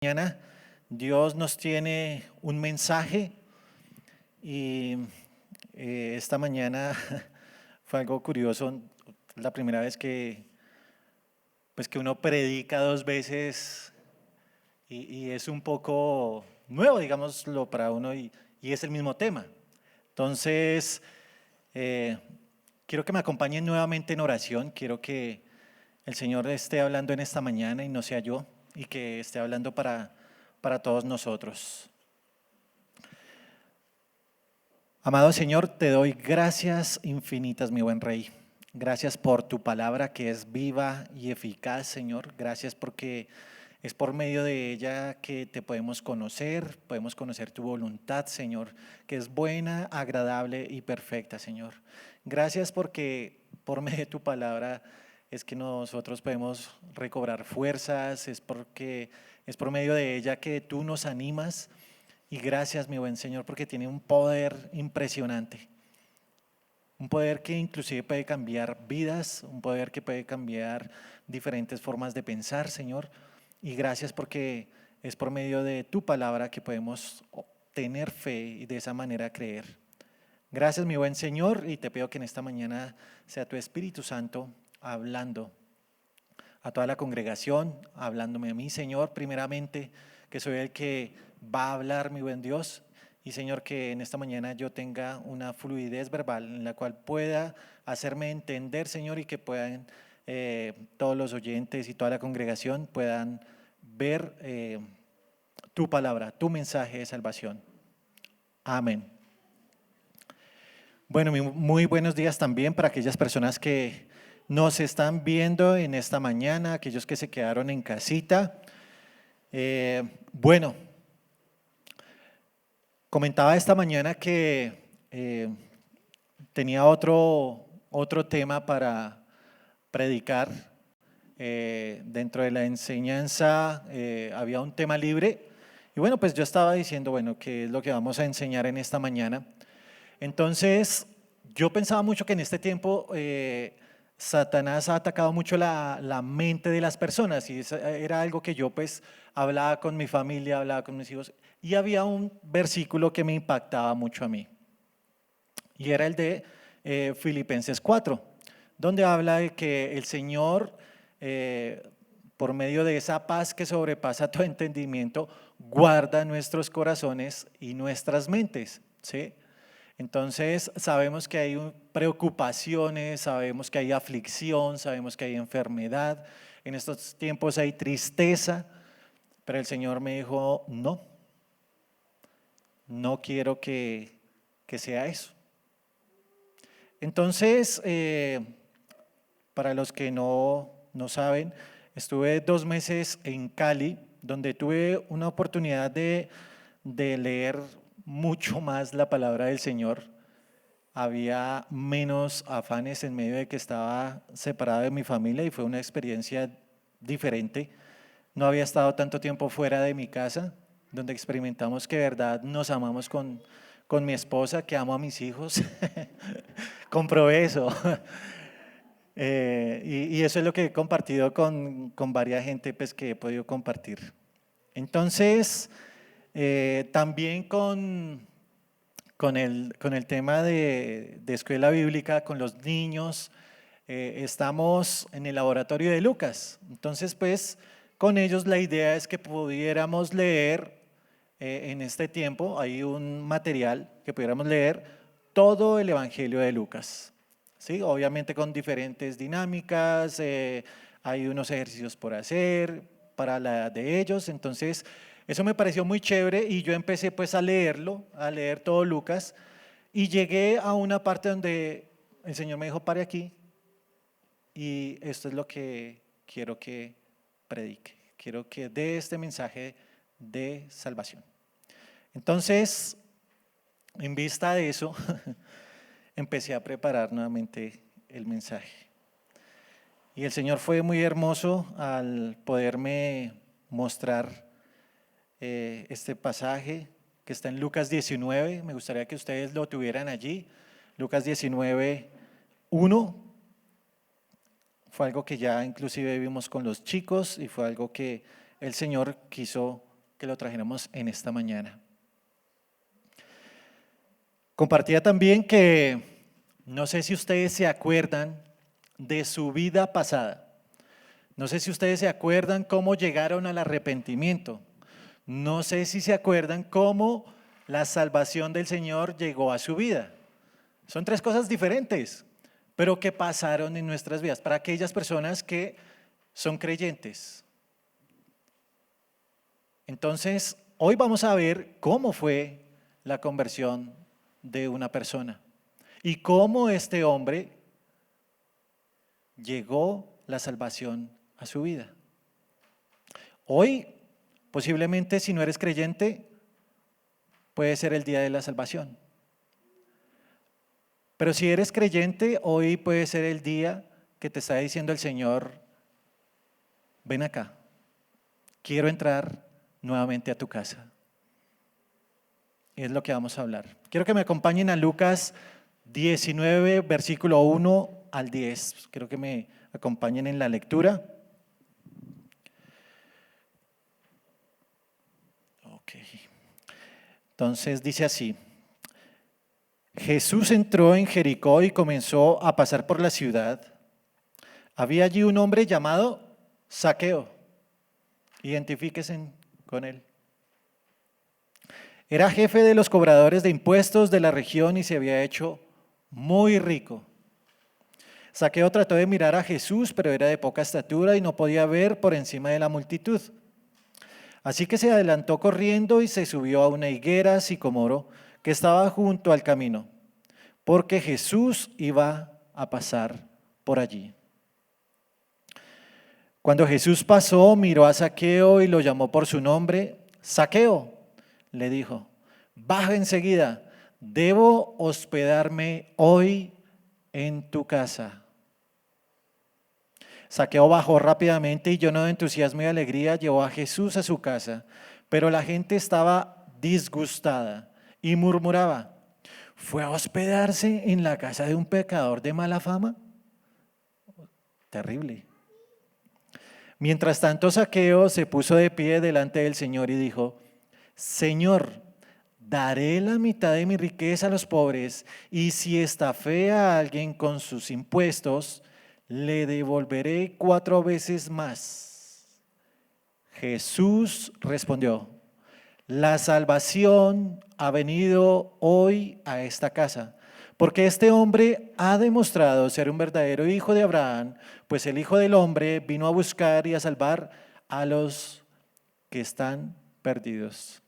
Mañana Dios nos tiene un mensaje y esta mañana fue algo curioso, la primera vez que uno predica dos veces y es un poco nuevo, digámoslo, para uno y es el mismo tema. Entonces, eh, quiero que me acompañen nuevamente en oración, quiero que el Señor esté hablando en esta mañana y no sea yo, y que esté hablando para todos nosotros. Amado Señor, te doy gracias infinitas, mi buen Rey. Gracias por tu palabra que es viva y eficaz, Señor. Gracias porque es por medio de ella que te podemos conocer tu voluntad, Señor, que es buena, agradable y perfecta, Señor. Gracias porque por medio de tu palabra es que nosotros podemos recobrar fuerzas, es por medio de ella que tú nos animas. Y gracias, mi buen Señor, porque tiene un poder impresionante. Un poder que inclusive puede cambiar vidas, un poder que puede cambiar diferentes formas de pensar, Señor. Y gracias porque es por medio de tu palabra que podemos tener fe y de esa manera creer. Gracias, mi buen Señor, y te pido que en esta mañana sea tu Espíritu Santo hablando a toda la congregación, hablándome a mí, Señor, primeramente, que soy el que va a hablar, mi buen Dios. Y Señor, que en esta mañana yo tenga una fluidez verbal en la cual pueda hacerme entender, Señor, y que puedan todos los oyentes y toda la congregación puedan ver tu palabra, tu mensaje de salvación. Amén. Bueno, muy buenos días también para aquellas personas que nos están viendo en esta mañana, aquellos que se quedaron en casita. Bueno, comentaba esta mañana que tenía otro tema para predicar. Dentro de la enseñanza había un tema libre y bueno, pues yo estaba diciendo, bueno, ¿qué es lo que vamos a enseñar en esta mañana? Entonces, yo pensaba mucho que en este tiempo Satanás ha atacado mucho la mente de las personas y eso era algo que yo pues hablaba con mi familia, hablaba con mis hijos y había un versículo que me impactaba mucho a mí y era el de Filipenses 4, donde habla de que el Señor, por medio de esa paz que sobrepasa todo entendimiento, guarda nuestros corazones y nuestras mentes, ¿sí? Entonces sabemos que hay preocupaciones, sabemos que hay aflicción, sabemos que hay enfermedad, en estos tiempos hay tristeza, pero el Señor me dijo, no quiero que sea eso. Entonces, para los que no saben, estuve 2 meses en Cali, donde tuve una oportunidad de leer mucho más la palabra del Señor. Había menos afanes en medio de que estaba separado de mi familia y fue una experiencia diferente. No había estado tanto tiempo fuera de mi casa, donde experimentamos que de verdad nos amamos con mi esposa, que amo a mis hijos. Comprobé eso. Y eso es lo que he compartido con varias gente pues, que he podido compartir. Entonces, también con el tema de escuela bíblica, con los niños, estamos en el laboratorio de Lucas. Entonces, pues, con ellos la idea es que pudiéramos leer en este tiempo, hay un material que pudiéramos leer todo el Evangelio de Lucas. ¿Sí? Obviamente con diferentes dinámicas, hay unos ejercicios por hacer para la edad de ellos, entonces eso me pareció muy chévere y yo empecé pues a leerlo, a leer todo Lucas y llegué a una parte donde el Señor me dijo, pare aquí y esto es lo que quiero que predique, quiero que dé este mensaje de salvación. Entonces, en vista de eso, empecé a preparar nuevamente el mensaje. Y el Señor fue muy hermoso al poderme mostrar este pasaje que está en Lucas 19. Me gustaría que ustedes lo tuvieran allí. Lucas 19, 1. Fue algo que ya inclusive vimos con los chicos y fue algo que el Señor quiso que lo trajéramos en esta mañana. Compartía también que no sé si ustedes se acuerdan de su vida pasada. No sé si ustedes se acuerdan cómo llegaron al arrepentimiento. No sé si se acuerdan cómo la salvación del Señor llegó a su vida. Son tres cosas diferentes, pero que pasaron en nuestras vidas para aquellas personas que son creyentes. Entonces, hoy vamos a ver cómo fue la conversión de una persona y cómo este hombre llegó la salvación a su vida. Hoy, posiblemente si no eres creyente, puede ser el día de la salvación. Pero si eres creyente, hoy puede ser el día que te está diciendo el Señor, ven acá, quiero entrar nuevamente a tu casa. Y es lo que vamos a hablar. Quiero que me acompañen a Lucas 19, versículo 1 al 10. Quiero que me acompañen en la lectura. Ok. Entonces dice así. Jesús entró en Jericó y comenzó a pasar por la ciudad. Había allí un hombre llamado Zaqueo. Identifíquense con él. Era jefe de los cobradores de impuestos de la región y se había hecho muy rico. Zaqueo trató de mirar a Jesús, pero era de poca estatura y no podía ver por encima de la multitud. Así que se adelantó corriendo y se subió a una higuera sicomoro que estaba junto al camino, porque Jesús iba a pasar por allí. Cuando Jesús pasó, miró a Zaqueo y lo llamó por su nombre. Zaqueo, le dijo, baja enseguida, debo hospedarme hoy en tu casa. Zaqueo bajó rápidamente y lleno de entusiasmo y alegría llevó a Jesús a su casa, pero la gente estaba disgustada y murmuraba, ¿fue a hospedarse en la casa de un pecador de mala fama? Terrible. Mientras tanto, Zaqueo se puso de pie delante del Señor y dijo, Señor, daré la mitad de mi riqueza a los pobres, y si estafé a alguien con sus impuestos, le devolveré 4 veces más. Jesús respondió, la salvación ha venido hoy a esta casa, porque este hombre ha demostrado ser un verdadero hijo de Abraham, pues el Hijo del Hombre vino a buscar y a salvar a los que están perdidos.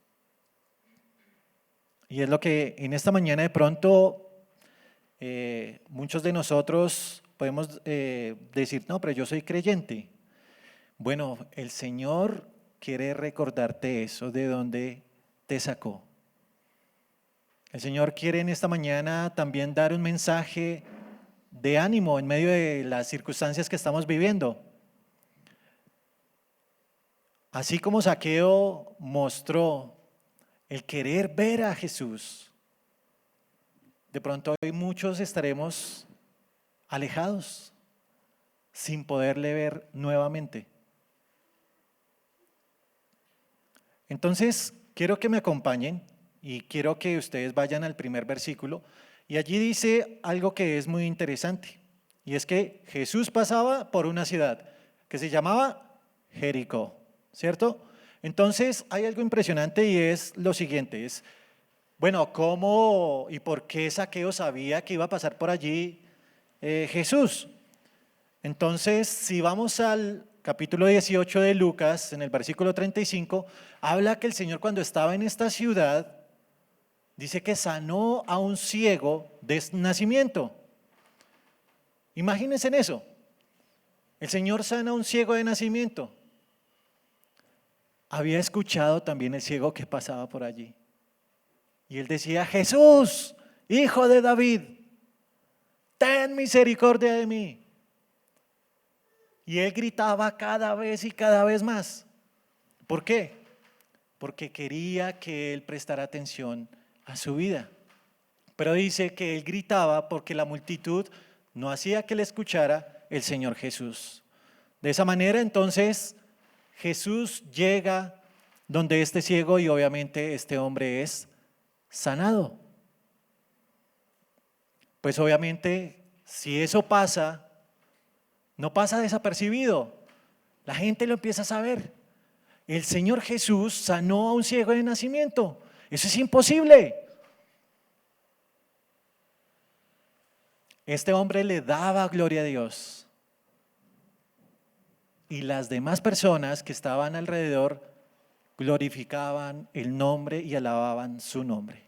Y es lo que en esta mañana de pronto muchos de nosotros podemos decir, no, pero yo soy creyente. Bueno, el Señor quiere recordarte eso, de dónde te sacó. El Señor quiere en esta mañana también dar un mensaje de ánimo en medio de las circunstancias que estamos viviendo. Así como Zaqueo mostró el querer ver a Jesús, de pronto hoy muchos estaremos alejados, sin poderle ver nuevamente. Entonces, quiero que me acompañen y quiero que ustedes vayan al primer versículo. Y allí dice algo que es muy interesante. Y es que Jesús pasaba por una ciudad que se llamaba Jericó, ¿cierto? Entonces, hay algo impresionante y es lo siguiente. Es, bueno, ¿cómo y por qué Zaqueo sabía que iba a pasar por allí Jesús? Entonces, si vamos al capítulo 18 de Lucas, en el versículo 35, habla que el Señor cuando estaba en esta ciudad, dice que sanó a un ciego de nacimiento. Imagínense en eso. El Señor sana a un ciego de nacimiento. Había escuchado también el ciego que pasaba por allí. Y él decía, Jesús, hijo de David, ten misericordia de mí. Y él gritaba cada vez y cada vez más. ¿Por qué? Porque quería que él prestara atención a su vida. Pero dice que él gritaba porque la multitud no hacía que le escuchara el Señor Jesús. De esa manera entonces Jesús llega donde este ciego y obviamente este hombre es sanado. Pues obviamente, si eso pasa, no pasa desapercibido. La gente lo empieza a saber. El Señor Jesús sanó a un ciego de nacimiento. Eso es imposible. Este hombre le daba gloria a Dios. Y las demás personas que estaban alrededor glorificaban el nombre y alababan su nombre.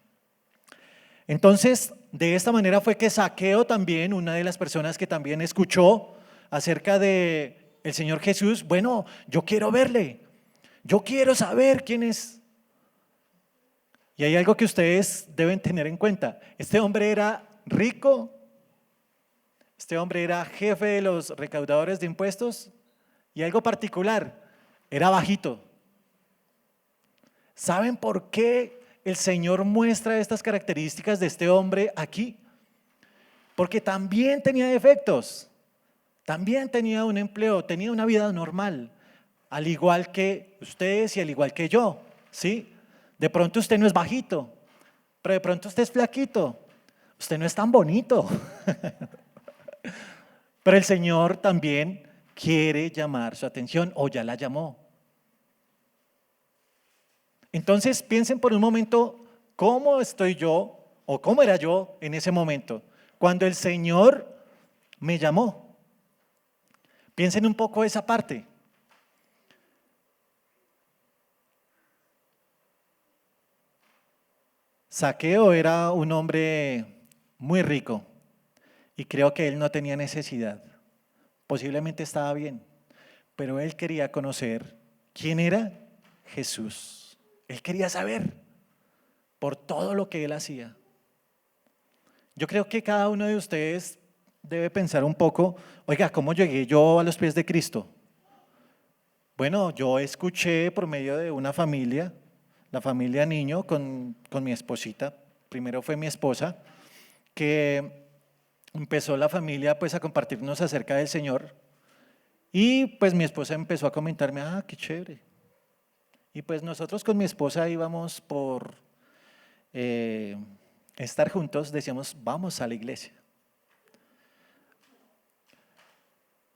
Entonces, de esta manera fue que Zaqueo también, una de las personas que también escuchó acerca de el Señor Jesús, bueno, yo quiero verle, yo quiero saber quién es. Y hay algo que ustedes deben tener en cuenta. Este hombre era rico, este hombre era jefe de los recaudadores de impuestos y algo particular, era bajito. ¿Saben por qué el Señor muestra estas características de este hombre aquí? Porque también tenía defectos, también tenía un empleo, tenía una vida normal, al igual que ustedes y al igual que yo, ¿sí? De pronto usted no es bajito, pero de pronto usted es flaquito, usted no es tan bonito. Pero el Señor también quiere llamar su atención o ya la llamó. Entonces piensen por un momento cómo estoy yo o cómo era yo en ese momento, cuando el Señor me llamó. Piensen un poco esa parte. Zaqueo era un hombre muy rico y creo que él no tenía necesidad. Posiblemente estaba bien, pero él quería conocer quién era Jesús. Él quería saber por todo lo que él hacía. Yo creo que cada uno de ustedes debe pensar un poco, oiga, ¿cómo llegué yo a los pies de Cristo? Bueno, yo escuché por medio de una familia, la familia Niño con mi esposita. Primero fue mi esposa, que empezó la familia pues a compartirnos acerca del Señor. Y pues mi esposa empezó a comentarme, qué chévere. Y pues nosotros con mi esposa íbamos por estar juntos, decíamos, vamos a la iglesia.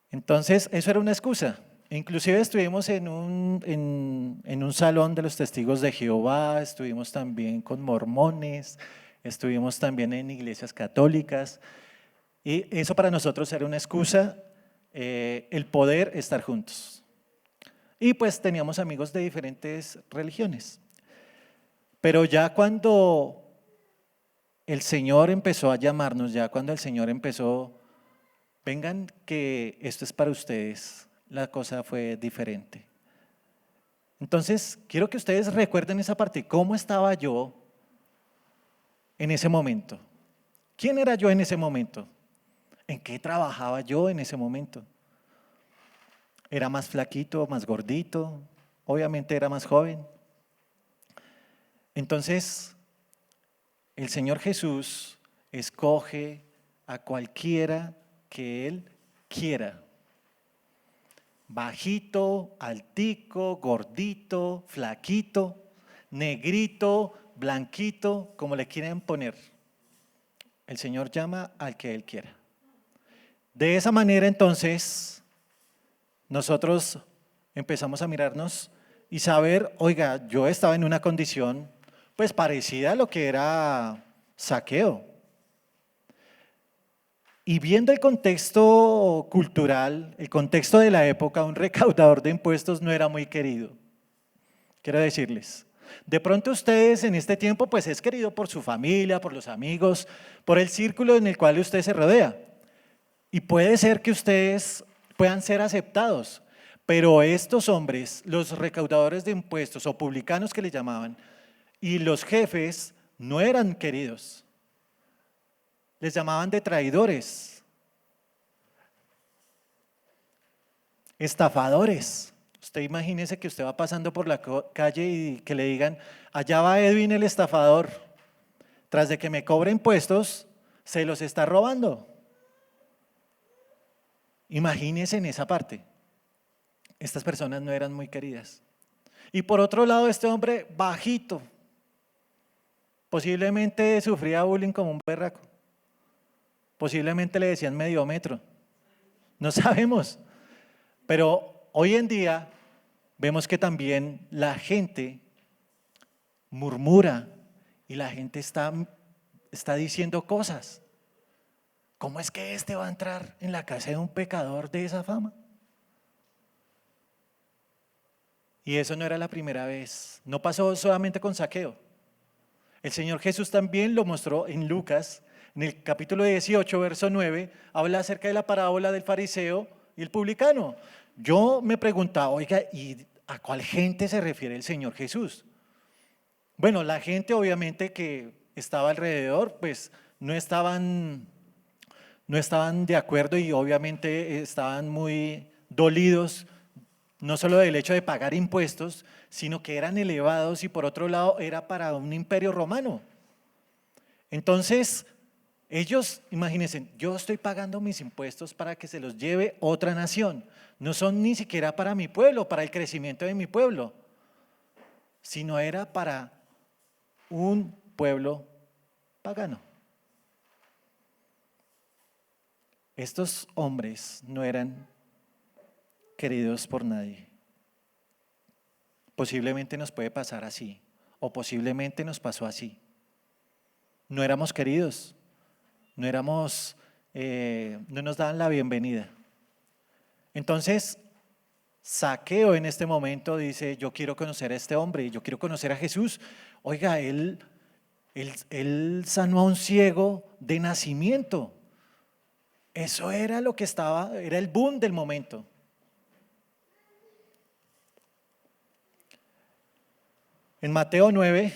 Entonces, eso era una excusa. Inclusive estuvimos en un salón de los testigos de Jehová, estuvimos también con mormones, estuvimos también en iglesias católicas. Y eso para nosotros era una excusa, el poder estar juntos. Y pues teníamos amigos de diferentes religiones. Pero ya cuando el Señor empezó a llamarnos, ya cuando el Señor empezó, vengan que esto es para ustedes, la cosa fue diferente. Entonces, quiero que ustedes recuerden esa parte, ¿cómo estaba yo en ese momento? ¿Quién era yo en ese momento? ¿En qué trabajaba yo en ese momento? ¿Era más flaquito, más gordito? Obviamente era más joven. Entonces, el Señor Jesús escoge a cualquiera que Él quiera. Bajito, altico, gordito, flaquito, negrito, blanquito, como le quieren poner. El Señor llama al que Él quiera. De esa manera entonces, nosotros empezamos a mirarnos y saber, oiga, yo estaba en una condición pues parecida a lo que era Zaqueo. Y viendo el contexto cultural, el contexto de la época, un recaudador de impuestos no era muy querido. Quiero decirles, de pronto ustedes en este tiempo pues es querido por su familia, por los amigos, por el círculo en el cual usted se rodea. Y puede ser que ustedes puedan ser aceptados, pero estos hombres, los recaudadores de impuestos o publicanos que le llamaban, y los jefes no eran queridos. Les llamaban de traidores, estafadores. Usted imagínese que usted va pasando por la calle y que le digan, allá va Edwin el estafador, tras de que me cobre impuestos, se los está robando. Imagínese en esa parte. Estas personas no eran muy queridas. Y por otro lado, este hombre bajito, posiblemente sufría bullying como un berraco, posiblemente le decían medio metro, no sabemos. Pero hoy en día vemos que también la gente murmura y la gente está diciendo cosas. ¿Cómo es que este va a entrar en la casa de un pecador de esa fama? Y eso no era la primera vez, no pasó solamente con Zaqueo. El Señor Jesús también lo mostró en Lucas, en el capítulo 18, verso 9, habla acerca de la parábola del fariseo y el publicano. Yo me preguntaba, oiga, ¿y a cuál gente se refiere el Señor Jesús? Bueno, la gente obviamente que estaba alrededor, pues no estaban de acuerdo y obviamente estaban muy dolidos, no solo del hecho de pagar impuestos, sino que eran elevados y por otro lado era para un imperio romano. Entonces, ellos, imagínense, yo estoy pagando mis impuestos para que se los lleve otra nación. No son ni siquiera para mi pueblo, para el crecimiento de mi pueblo, sino era para un pueblo pagano. Estos hombres no eran queridos por nadie. Posiblemente nos puede pasar así, o posiblemente nos pasó así. No éramos queridos, no nos daban la bienvenida. Entonces, Zaqueo en este momento dice, yo quiero conocer a este hombre, yo quiero conocer a Jesús. Oiga, él sanó a un ciego de nacimiento. Eso era lo que era el boom del momento. En Mateo 9,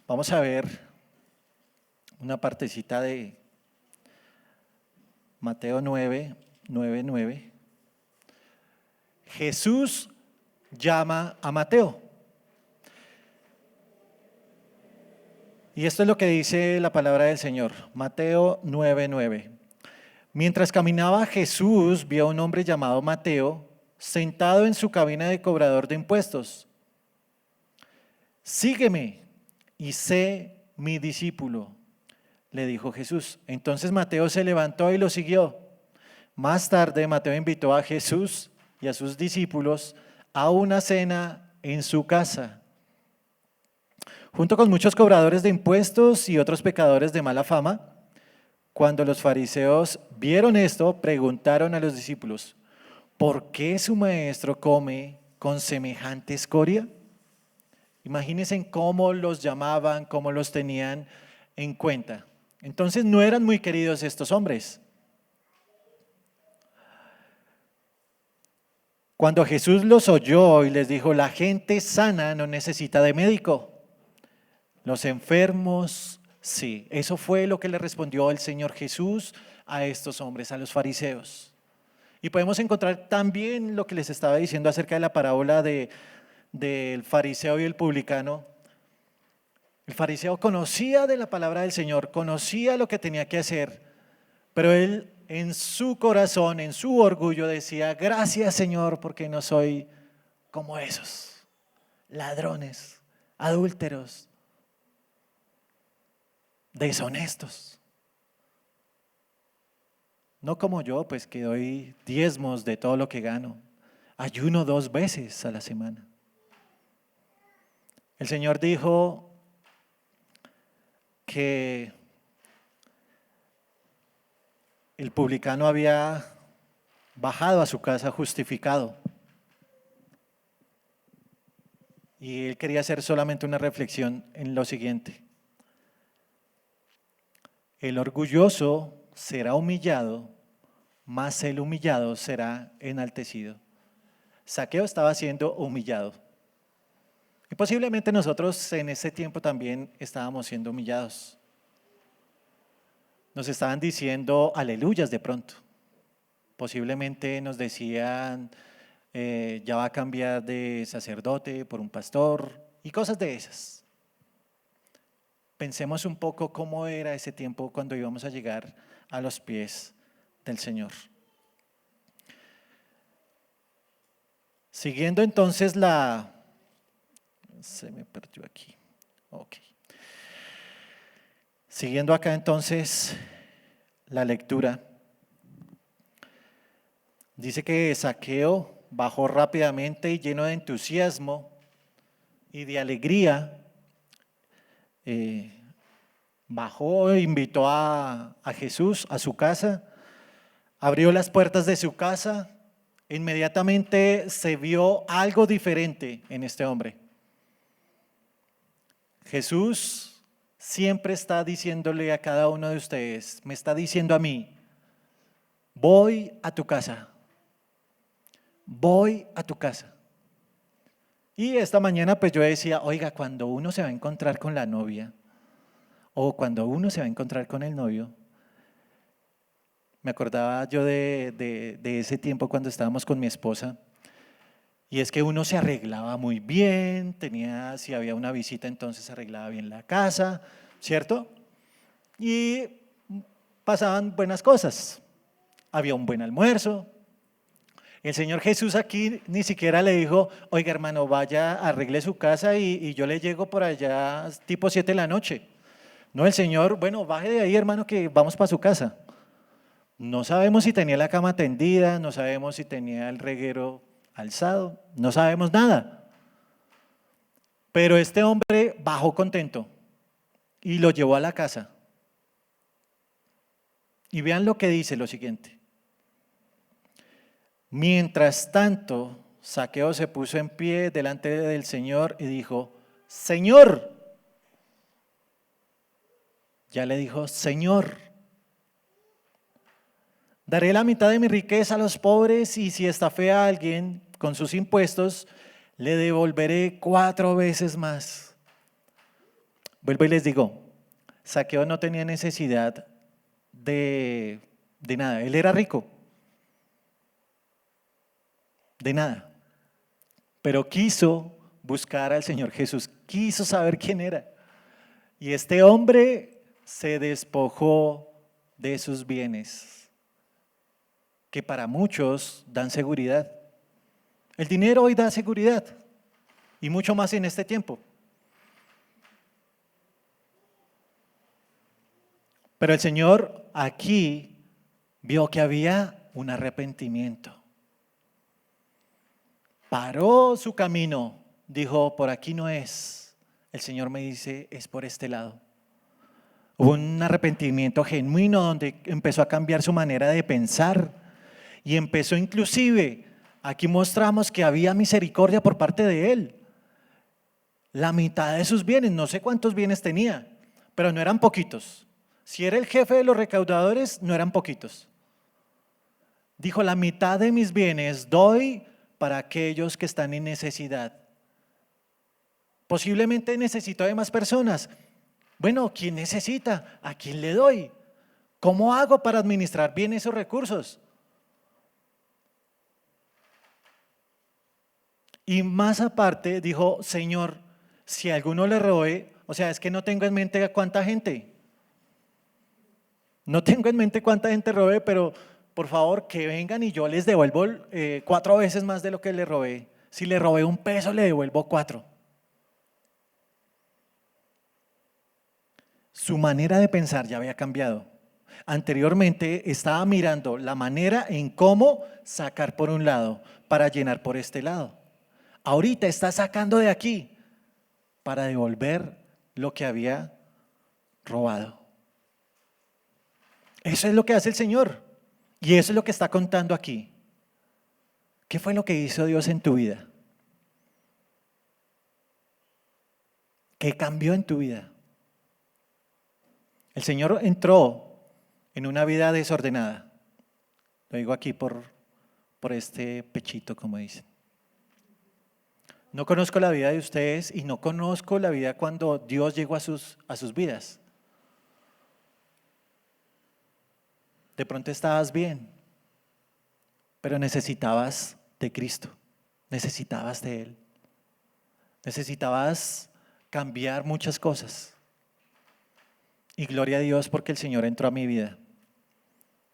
vamos a ver una partecita de Mateo 9, 9. Jesús llama a Mateo. Y esto es lo que dice la palabra del Señor, Mateo 9. Mientras caminaba Jesús, vio a un hombre llamado Mateo sentado en su cabina de cobrador de impuestos. Sígueme y sé mi discípulo, le dijo Jesús. Entonces Mateo se levantó y lo siguió. Más tarde Mateo invitó a Jesús y a sus discípulos a una cena en su casa, junto con muchos cobradores de impuestos y otros pecadores de mala fama. Cuando los fariseos vieron esto, preguntaron a los discípulos, ¿por qué su maestro come con semejante escoria? Imagínense cómo los llamaban, cómo los tenían en cuenta. Entonces no eran muy queridos estos hombres. Cuando Jesús los oyó y les dijo, la gente sana no necesita de médico, los enfermos sí. Eso fue lo que le respondió el Señor Jesús a estos hombres, a los fariseos. Y podemos encontrar también lo que les estaba diciendo acerca de la parábola del fariseo y el publicano. El fariseo conocía de la palabra del Señor, conocía lo que tenía que hacer, pero él en su corazón, en su orgullo decía, gracias Señor porque no soy como esos ladrones, adúlteros, deshonestos. No como yo, pues que doy diezmos de todo lo que gano. Ayuno 2 veces a la semana. El Señor dijo que el publicano había bajado a su casa justificado. Y él quería hacer solamente una reflexión en lo siguiente. El orgulloso será humillado, mas el humillado será enaltecido. Zaqueo estaba siendo humillado. Y posiblemente nosotros en ese tiempo también estábamos siendo humillados. Nos estaban diciendo aleluyas de pronto. Posiblemente nos decían, ya va a cambiar de sacerdote por un pastor y cosas de esas. Pensemos un poco cómo era ese tiempo cuando íbamos a llegar a los pies del Señor. Siguiendo entonces la Se me perdió aquí. Ok. Siguiendo acá entonces la lectura, dice que Zaqueo bajó rápidamente y lleno de entusiasmo y de alegría, bajó e invitó a Jesús a su casa, abrió las puertas de su casa, inmediatamente se vio algo diferente en este hombre. Jesús siempre está diciéndole a cada uno de ustedes, me está diciendo a mí, voy a tu casa, voy a tu casa. Y esta mañana pues yo decía, oiga, cuando uno se va a encontrar con la novia o cuando uno se va a encontrar con el novio, me acordaba yo de ese tiempo cuando estábamos con mi esposa, y es que uno se arreglaba muy bien, si había una visita entonces arreglaba bien la casa, ¿cierto? Y pasaban buenas cosas, había un buen almuerzo. El Señor Jesús aquí ni siquiera le dijo, oiga hermano, vaya, arregle su casa y yo le llego por allá tipo 7 de la noche. No, el Señor, bueno, baje de ahí hermano que vamos para su casa. No sabemos si tenía la cama tendida, no sabemos si tenía el reguero alzado, no sabemos nada. Pero este hombre bajó contento y lo llevó a la casa. Y vean lo que dice lo siguiente. Mientras tanto, Zaqueo se puso en pie delante del Señor y dijo, Señor, ya le dijo, Señor, daré la mitad de mi riqueza a los pobres y si estafé a alguien con sus impuestos, le devolveré 4 veces más. Vuelvo y les digo, Zaqueo no tenía necesidad de nada, él era rico, de nada, pero quiso buscar al Señor Jesús, quiso saber quién era. Y este hombre se despojó de sus bienes, que para muchos dan seguridad. El dinero hoy da seguridad, y mucho más en este tiempo. Pero el Señor aquí vio que había un arrepentimiento. Paró su camino, dijo, por aquí no es. El Señor me dice, es por este lado. Hubo un arrepentimiento genuino donde empezó a cambiar su manera de pensar y empezó inclusive, aquí mostramos que había misericordia por parte de él. La mitad de sus bienes, no sé cuántos bienes tenía, pero no eran poquitos. Si era el jefe de los recaudadores, no eran poquitos. Dijo, la mitad de mis bienes doy para aquellos que están en necesidad. Posiblemente necesito de más personas. Bueno, ¿quién necesita? ¿A quién le doy? ¿Cómo hago para administrar bien esos recursos? Y más aparte dijo, Señor, si a alguno le robé, o sea, es que no tengo en mente a cuánta gente. No tengo en mente cuánta gente robé, pero por favor que vengan y yo les devuelvo 4 veces más de lo que le robé. Si le robé 1 peso, le devuelvo 4. Su manera de pensar ya había cambiado. Anteriormente estaba mirando la manera en cómo sacar por un lado para llenar por este lado. Ahorita está sacando de aquí para devolver lo que había robado. Eso es lo que hace el Señor y eso es lo que está contando aquí. ¿Qué fue lo que hizo Dios en tu vida? ¿Qué cambió en tu vida? El Señor entró en una vida desordenada. Lo digo aquí por este pechito, como dicen. No conozco la vida de ustedes y no conozco la vida cuando Dios llegó a sus vidas. De pronto estabas bien, pero necesitabas de Cristo, necesitabas de Él, necesitabas cambiar muchas cosas. Y gloria a Dios porque el Señor entró a mi vida.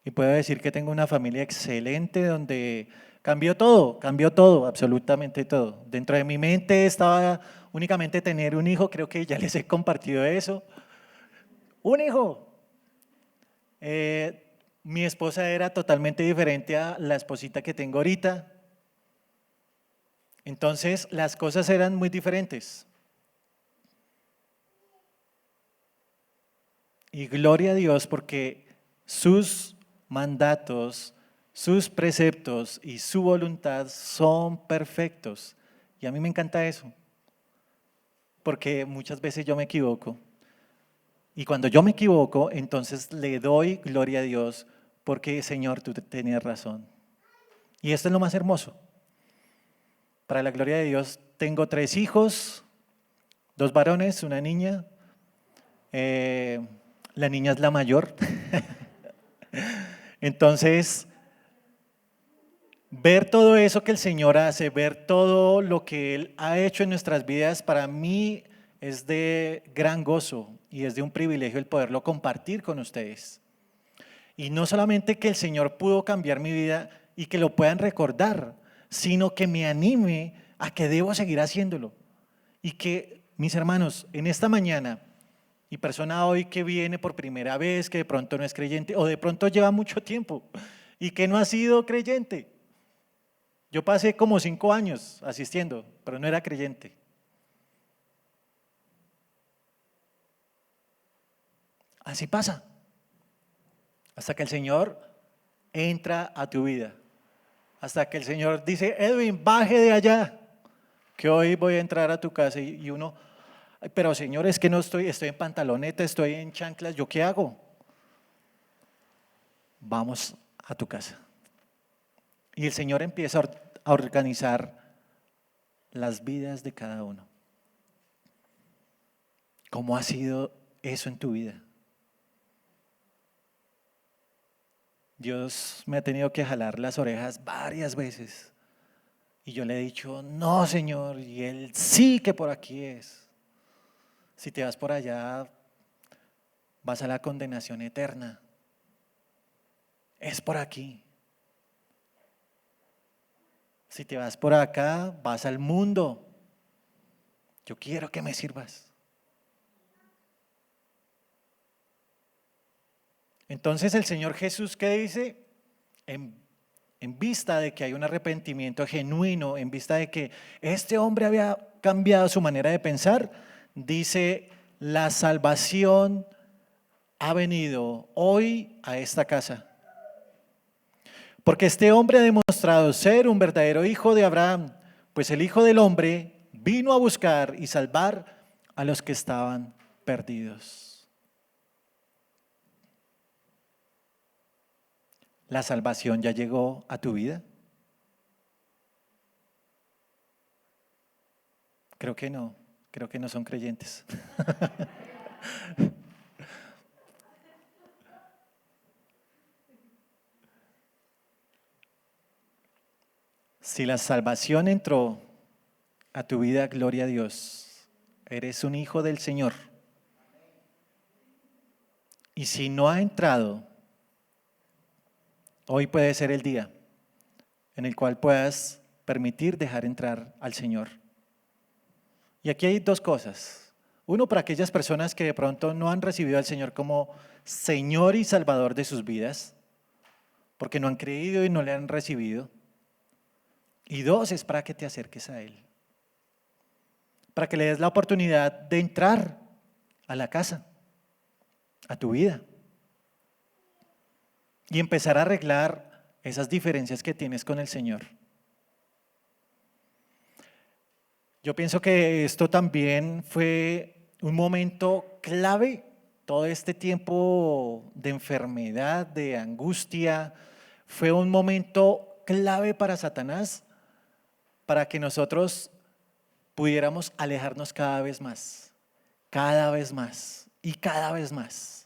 Y puedo decir que tengo una familia excelente donde cambió todo, absolutamente todo. Dentro de mi mente estaba únicamente tener un hijo, creo que ya les he compartido eso. Un hijo. Mi esposa era totalmente diferente a la esposita que tengo ahorita. Entonces las cosas eran muy diferentes. Y gloria a Dios porque sus mandatos, sus preceptos y su voluntad son perfectos. Y a mí me encanta eso, porque muchas veces yo me equivoco. Y cuando yo me equivoco, entonces le doy gloria a Dios porque, Señor, tú tenías razón. Y esto es lo más hermoso. Para la gloria de Dios, tengo 3 hijos, 2 varones, una niña. La niña es la mayor. Entonces, ver todo eso que el Señor hace, ver todo lo que Él ha hecho en nuestras vidas, para mí es de gran gozo y es de un privilegio el poderlo compartir con ustedes. Y no solamente que el Señor pudo cambiar mi vida y que lo puedan recordar, sino que me anime a que debo seguir haciéndolo. Y que, mis hermanos, en esta mañana, y persona hoy que viene por primera vez, que de pronto no es creyente, o de pronto lleva mucho tiempo y que no ha sido creyente. Yo pasé como 5 años asistiendo, pero no era creyente. Así pasa. Hasta que el Señor entra a tu vida. Hasta que el Señor dice, Edwin, baje de allá, que hoy voy a entrar a tu casa. Y uno, pero Señor, es que no estoy en pantaloneta, estoy en chanclas, ¿yo qué hago? Vamos a tu casa. Y el Señor empieza a organizar las vidas de cada uno. ¿Cómo ha sido eso en tu vida? Dios me ha tenido que jalar las orejas varias veces. Y yo le he dicho, no, Señor, y Él sí que por aquí es. Si te vas por allá, vas a la condenación eterna. Es por aquí. Si te vas por acá, vas al mundo. Yo quiero que me sirvas. Entonces el Señor Jesús, ¿qué dice? En vista de que hay un arrepentimiento genuino, en vista de que este hombre había cambiado su manera de pensar, dice, la salvación ha venido hoy a esta casa. Porque este hombre ha demostrado ser un verdadero hijo de Abraham, pues el Hijo del Hombre vino a buscar y salvar a los que estaban perdidos. ¿La salvación ya llegó a tu vida? Creo que no son creyentes. Si la salvación entró a tu vida, gloria a Dios, eres un hijo del Señor. Y si no ha entrado, hoy puede ser el día en el cual puedas permitir dejar entrar al Señor. Y aquí hay 2 cosas. Uno, para aquellas personas que de pronto no han recibido al Señor como Señor y Salvador de sus vidas, porque no han creído y no le han recibido. Y 2, es para que te acerques a Él. Para que le des la oportunidad de entrar a la casa, a tu vida. Y empezar a arreglar esas diferencias que tienes con el Señor. Yo pienso que esto también fue un momento clave, todo este tiempo de enfermedad, de angustia, fue un momento clave para Satanás, para que nosotros pudiéramos alejarnos cada vez más y cada vez más.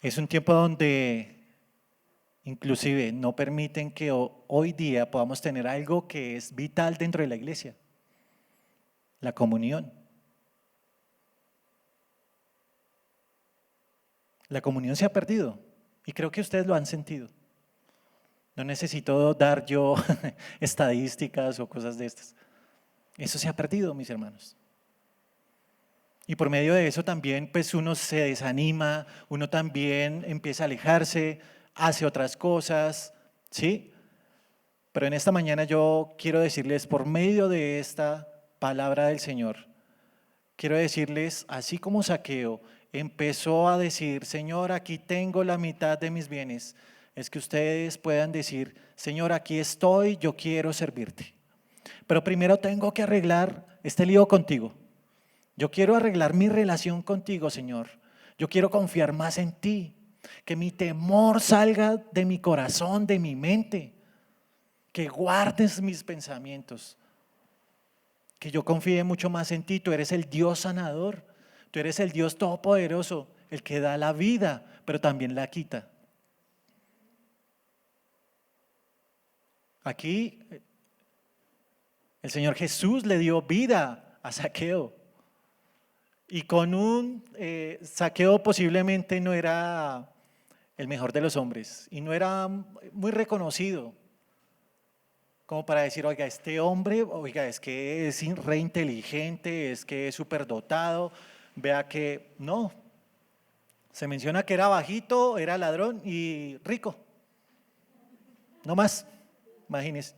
Es un tiempo donde inclusive no permiten que hoy día podamos tener algo que es vital dentro de la iglesia, la comunión. La comunión se ha perdido y creo que ustedes lo han sentido. No necesito dar yo estadísticas o cosas de estas. Eso se ha perdido, mis hermanos. Y por medio de eso también pues uno se desanima, uno también empieza a alejarse, hace otras cosas, ¿sí? Pero en esta mañana yo quiero decirles por medio de esta palabra del Señor, quiero decirles, así como Zaqueo empezó a decir, Señor, aquí tengo la mitad de mis bienes, es que ustedes puedan decir, Señor, aquí estoy, yo quiero servirte. Pero primero tengo que arreglar este lío contigo. Yo quiero arreglar mi relación contigo, Señor. Yo quiero confiar más en ti. Que mi temor salga de mi corazón, de mi mente. Que guardes mis pensamientos. Que yo confíe mucho más en ti. Tú eres el Dios sanador. Tú eres el Dios todopoderoso, el que da la vida, pero también la quita. Aquí el Señor Jesús le dio vida a Zaqueo. Y con un Zaqueo posiblemente no era el mejor de los hombres y no era muy reconocido como para decir, oiga, este hombre, oiga, es que es re inteligente, es que es superdotado, vea que no. Se menciona que era bajito, era ladrón y rico. No más, imagínense.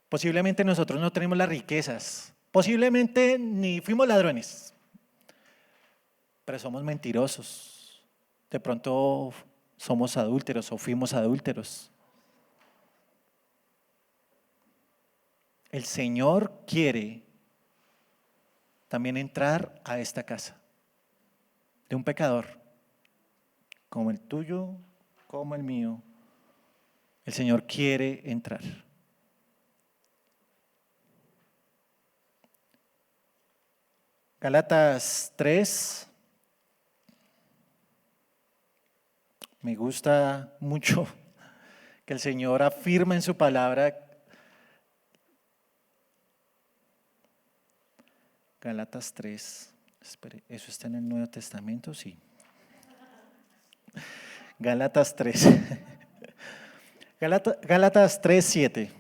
Posiblemente nosotros no tenemos las riquezas. Posiblemente ni fuimos ladrones, pero somos mentirosos. De pronto somos adúlteros o fuimos adúlteros. El Señor quiere también entrar a esta casa de un pecador, como el tuyo, como el mío. El Señor quiere entrar. Gálatas 3, me gusta mucho que el Señor afirma en su palabra. Gálatas 3, espere, ¿eso está en el Nuevo Testamento? Sí. Gálatas 3. Gálatas 3, 7.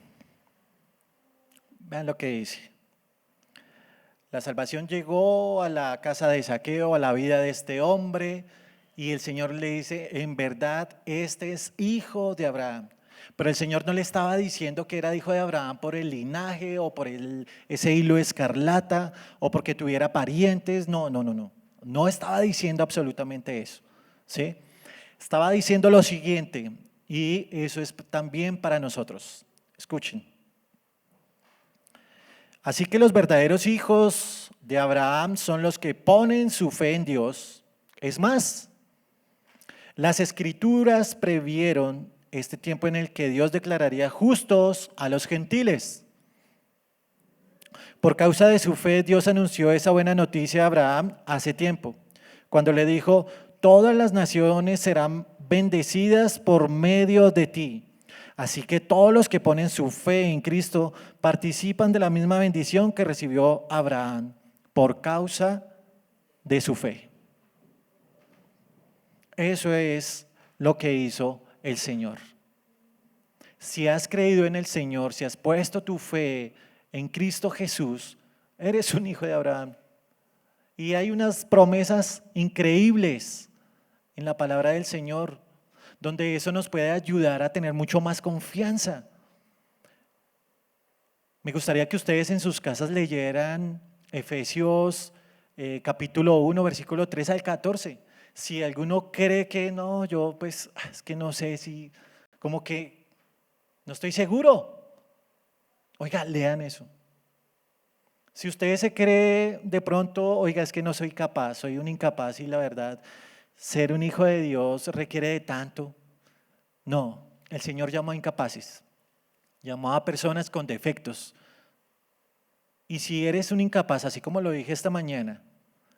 Vean lo que dice. La salvación llegó a la casa de Zaqueo, a la vida de este hombre, y el Señor le dice, en verdad, este es hijo de Abraham. Pero el Señor no le estaba diciendo que era hijo de Abraham por el linaje o por ese hilo escarlata o porque tuviera parientes. No. No estaba diciendo absolutamente eso, ¿sí? Estaba diciendo lo siguiente, y eso es también para nosotros. Escuchen. Así que los verdaderos hijos de Abraham son los que ponen su fe en Dios. Es más, las Escrituras previeron este tiempo en el que Dios declararía justos a los gentiles. Por causa de su fe, Dios anunció esa buena noticia a Abraham hace tiempo, cuando le dijo, todas las naciones serán bendecidas por medio de ti. Así que todos los que ponen su fe en Cristo participan de la misma bendición que recibió Abraham por causa de su fe. Eso es lo que hizo el Señor. Si has creído en el Señor, si has puesto tu fe en Cristo Jesús, eres un hijo de Abraham. Y hay unas promesas increíbles en la palabra del Señor, donde eso nos puede ayudar a tener mucho más confianza. Me gustaría que ustedes en sus casas leyeran Efesios capítulo 1, versículo 3 al 14. Si alguno cree que no, yo pues es que no sé si, como que no estoy seguro. Oiga, lean eso. Si usted se cree de pronto, oiga, es que no soy capaz, soy un incapaz y la verdad, ser un hijo de Dios requiere de tanto. No, el Señor llamó a incapaces, llamó a personas con defectos. Y si eres un incapaz, así como lo dije esta mañana,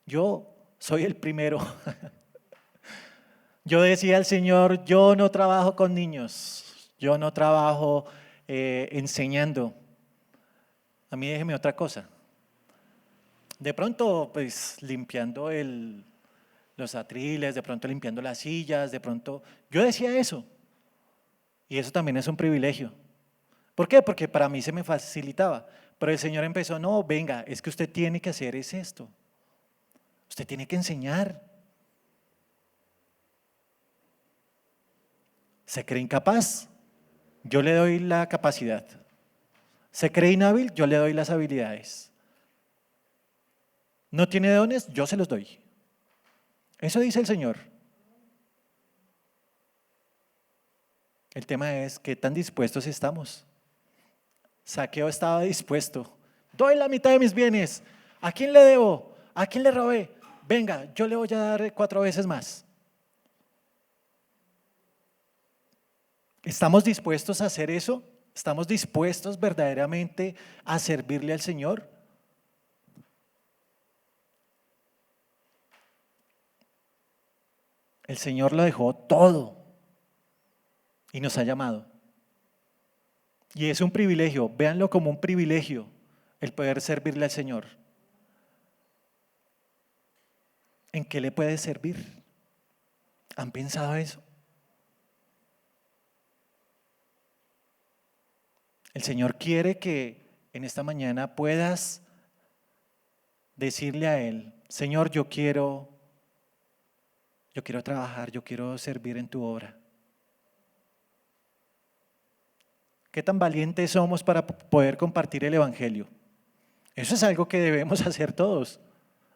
yo soy el primero. Yo decía al Señor, yo no trabajo con niños, yo no trabajo enseñando. A mí déjeme otra cosa. De pronto, pues limpiando los atriles, de pronto limpiando las sillas, de pronto… Yo decía eso y eso también es un privilegio. ¿Por qué? Porque para mí se me facilitaba, pero el Señor empezó, no, venga, es que usted tiene que hacer es esto, usted tiene que enseñar. ¿Se cree incapaz? Yo le doy la capacidad. ¿Se cree inhábil? Yo le doy las habilidades. ¿No tiene dones? Yo se los doy. Eso dice el Señor. El tema es qué tan dispuestos estamos. Saqueo estaba dispuesto. Doy la mitad de mis bienes. ¿A quién le debo? ¿A quién le robé? Venga, yo le voy a dar 4 veces más. ¿Estamos dispuestos a hacer eso? ¿Estamos dispuestos verdaderamente a servirle al Señor? El Señor lo dejó todo y nos ha llamado. Y es un privilegio, véanlo como un privilegio el poder servirle al Señor. ¿En qué le puede servir? ¿Han pensado eso? El Señor quiere que en esta mañana puedas decirle a Él, Señor, yo quiero trabajar, yo quiero servir en tu obra. ¿Qué tan valientes somos para poder compartir el Evangelio? Eso es algo que debemos hacer todos,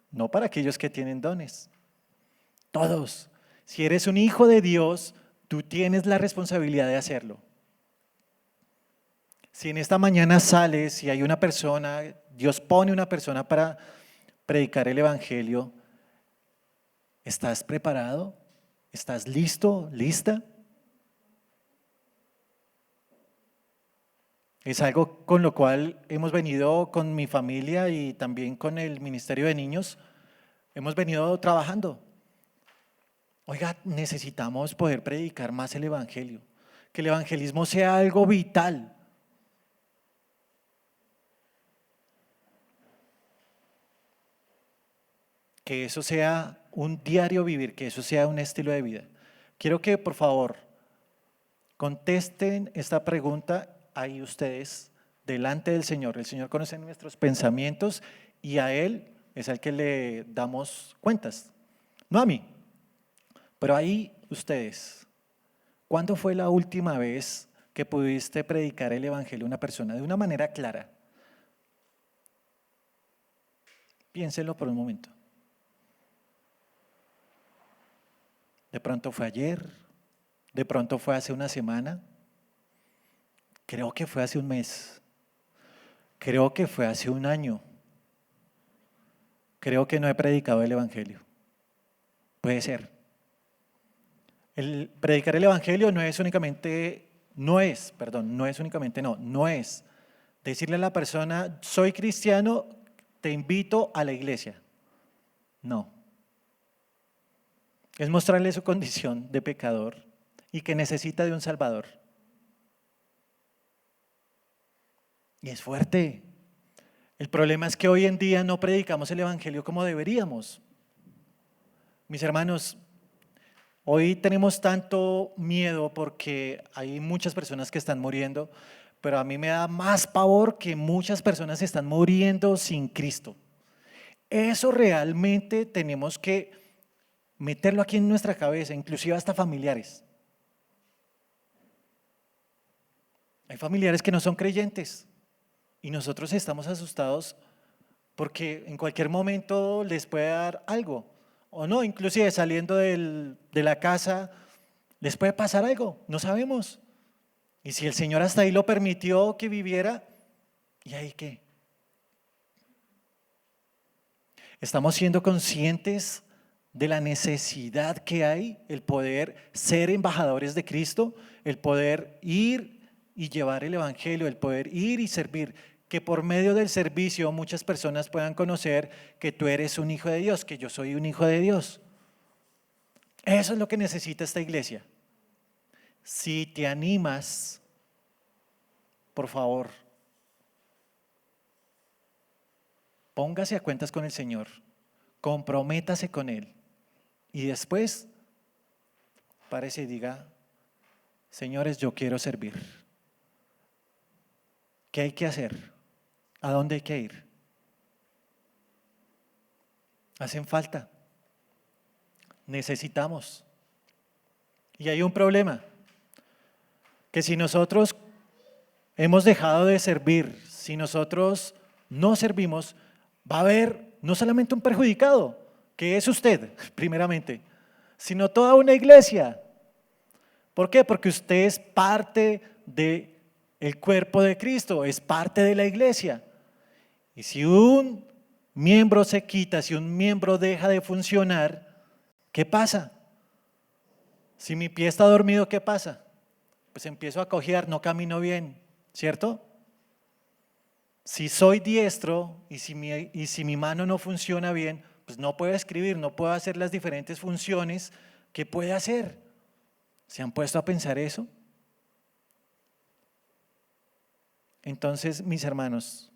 no para aquellos que tienen dones. Todos. Si eres un hijo de Dios, tú tienes la responsabilidad de hacerlo. Si en esta mañana sales, si hay una persona, Dios pone una persona para predicar el Evangelio, ¿estás preparado? ¿Estás listo? ¿Lista? Es algo con lo cual hemos venido con mi familia y también con el Ministerio de Niños, hemos venido trabajando. Oiga, necesitamos poder predicar más el Evangelio, que el evangelismo sea algo vital. Que eso sea un diario vivir, que eso sea un estilo de vida. Quiero que por favor contesten esta pregunta ahí ustedes delante del Señor. El Señor conoce nuestros pensamientos y a Él es al que le damos cuentas, no a mí. Pero ahí ustedes, ¿cuándo fue la última vez que pudiste predicar el Evangelio a una persona de una manera clara? Piénsenlo por un momento. De pronto fue ayer, de pronto fue hace una semana, creo que fue hace un mes, creo que fue hace un año, creo que no he predicado el Evangelio. Puede ser. El predicar el Evangelio no es únicamente decirle a la persona, soy cristiano, te invito a la iglesia. No. Es mostrarle su condición de pecador y que necesita de un Salvador. Y es fuerte. El problema es que hoy en día no predicamos el Evangelio como deberíamos. Mis hermanos, hoy tenemos tanto miedo porque hay muchas personas que están muriendo, pero a mí me da más pavor que muchas personas están muriendo sin Cristo. Eso realmente tenemos que meterlo aquí en nuestra cabeza, inclusive hasta familiares. Hay familiares que no son creyentes y nosotros estamos asustados porque en cualquier momento les puede dar algo, o no, inclusive saliendo de la casa les puede pasar algo, no sabemos. Y si el Señor hasta ahí lo permitió que viviera, ¿y ahí qué? Estamos siendo conscientes de la necesidad que hay, el poder ser embajadores de Cristo, el poder ir y llevar el Evangelio, el poder ir y servir, que por medio del servicio muchas personas puedan conocer que tú eres un hijo de Dios, que yo soy un hijo de Dios. Eso es lo que necesita esta iglesia. Si te animas, por favor, póngase a cuentas con el Señor, comprométase con Él. Y después, párese y diga, señores, yo quiero servir. ¿Qué hay que hacer? ¿A dónde hay que ir? Hacen falta. Necesitamos. Y hay un problema, que si nosotros hemos dejado de servir, si nosotros no servimos, va a haber no solamente un perjudicado, que es usted, primeramente, sino toda una iglesia. ¿Por qué? Porque usted es parte del cuerpo de Cristo, es parte de la iglesia. Y si un miembro se quita, si un miembro deja de funcionar, ¿qué pasa? Si mi pie está dormido, ¿qué pasa? Pues empiezo a cojear, no camino bien, ¿cierto? Si soy diestro y si mi mano no funciona bien, pues no puedo escribir, no puedo hacer las diferentes funciones que puede hacer. ¿Se han puesto a pensar eso? Entonces, mis hermanos,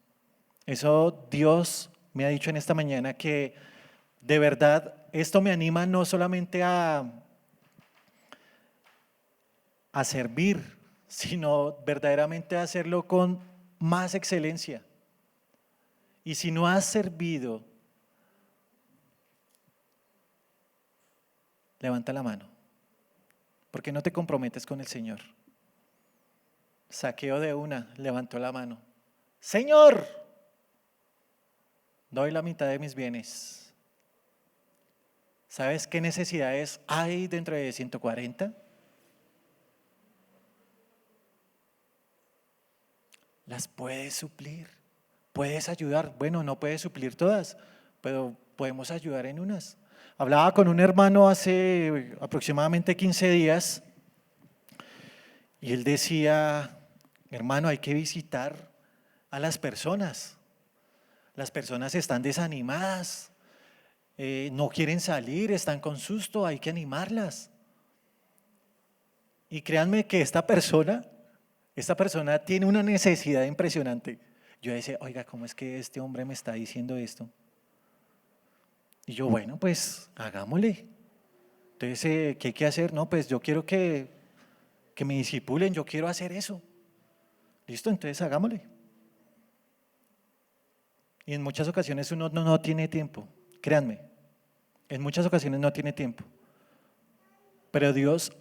eso Dios me ha dicho en esta mañana que de verdad esto me anima no solamente a servir, sino verdaderamente a hacerlo con más excelencia. Y si no has servido, levanta la mano. ¿Por qué no te comprometes con el Señor? Saqueo de una, levantó la mano. Señor, doy la mitad de mis bienes. ¿Sabes qué necesidades hay dentro de 140? Las puedes suplir, puedes ayudar. Bueno, no puedes suplir todas, pero podemos ayudar en unas. Hablaba con un hermano hace aproximadamente 15 días y él decía, hermano, hay que visitar a las personas. Las personas están desanimadas, no quieren salir, están con susto, hay que animarlas. Y créanme que esta persona tiene una necesidad impresionante. Yo decía, oiga, ¿cómo es que este hombre me está diciendo esto? Y yo, bueno, pues hagámosle. Entonces, ¿qué hay que hacer? No, pues yo quiero que me discipulen, yo quiero hacer eso. ¿Listo? Entonces hagámosle. Y en muchas ocasiones uno no tiene tiempo, créanme, en muchas ocasiones no tiene tiempo. Pero Dios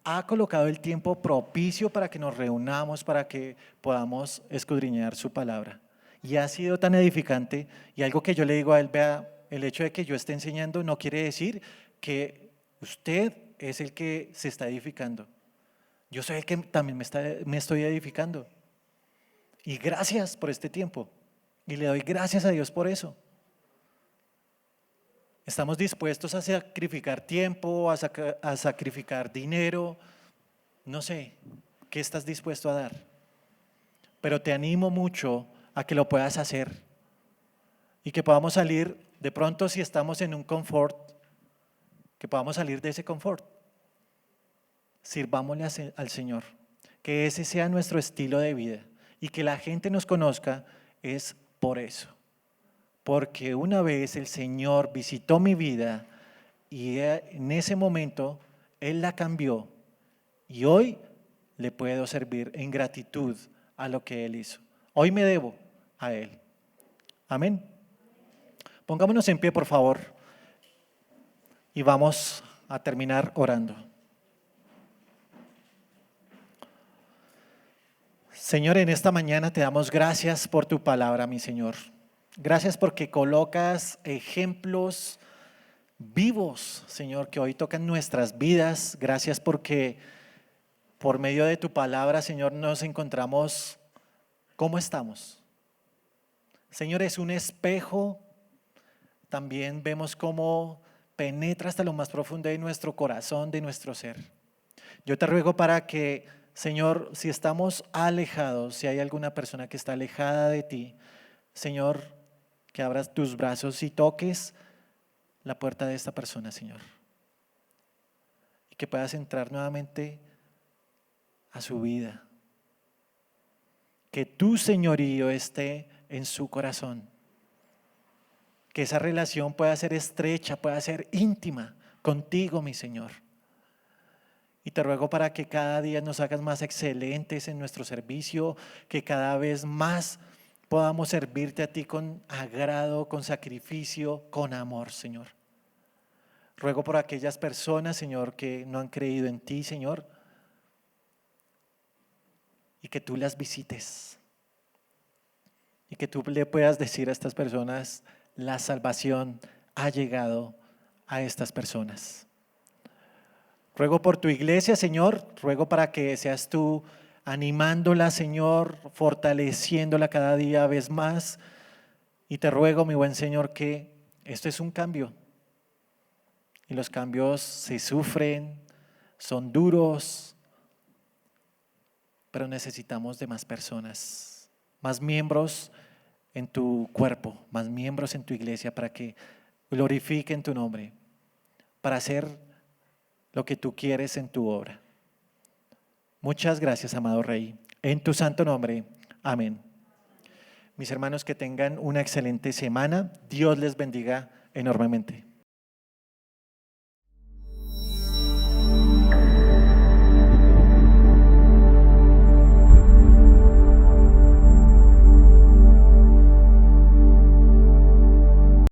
ha colocado el tiempo propicio para que nos reunamos, para que podamos escudriñar su palabra. Y ha sido tan edificante, y algo que yo le digo a él, vea, el hecho de que yo esté enseñando no quiere decir que usted es el que se está edificando. Yo soy el que también me estoy edificando. Y gracias por este tiempo. Y le doy gracias a Dios por eso. Estamos dispuestos a sacrificar tiempo, a sacrificar dinero, no sé, ¿qué estás dispuesto a dar? Pero te animo mucho a que lo puedas hacer y que podamos salir, de pronto si estamos en un confort, que podamos salir de ese confort. Sirvámosle al Señor, que ese sea nuestro estilo de vida y que la gente nos conozca es por eso. Porque una vez el Señor visitó mi vida y en ese momento Él la cambió y hoy le puedo servir en gratitud a lo que Él hizo. Hoy me debo a Él. Amén. Pongámonos en pie, por favor, y vamos a terminar orando. Señor, en esta mañana te damos gracias por tu palabra, mi Señor. Gracias porque colocas ejemplos vivos, Señor, que hoy tocan nuestras vidas. Gracias porque por medio de tu palabra, Señor, nos encontramos cómo estamos. Señor, es un espejo. También vemos cómo penetra hasta lo más profundo de nuestro corazón, de nuestro ser. Yo te ruego para que, Señor, si estamos alejados, si hay alguna persona que está alejada de ti, Señor, que abras tus brazos y toques la puerta de esta persona, Señor. Y que puedas entrar nuevamente a su vida. Que tu señorío esté en su corazón. Que esa relación pueda ser estrecha, pueda ser íntima, contigo, mi Señor. Y te ruego para que cada día nos hagas más excelentes en nuestro servicio, que cada vez más podamos servirte a ti con agrado, con sacrificio, con amor, Señor. Ruego por aquellas personas, Señor, que no han creído en ti, Señor, y que tú las visites. Y que tú le puedas decir a estas personas, la salvación ha llegado a estas personas. Ruego por tu iglesia, Señor, ruego para que seas tú animándola, Señor, fortaleciéndola cada día vez más. Y te ruego, mi buen Señor, que esto es un cambio. Y los cambios se sufren, son duros, pero necesitamos de más personas, más miembros en tu cuerpo, más miembros en tu iglesia para que glorifiquen tu nombre, para hacer lo que tú quieres en tu obra. Muchas gracias, amado Rey. En tu santo nombre. Amén. Mis hermanos, que tengan una excelente semana. Dios les bendiga enormemente.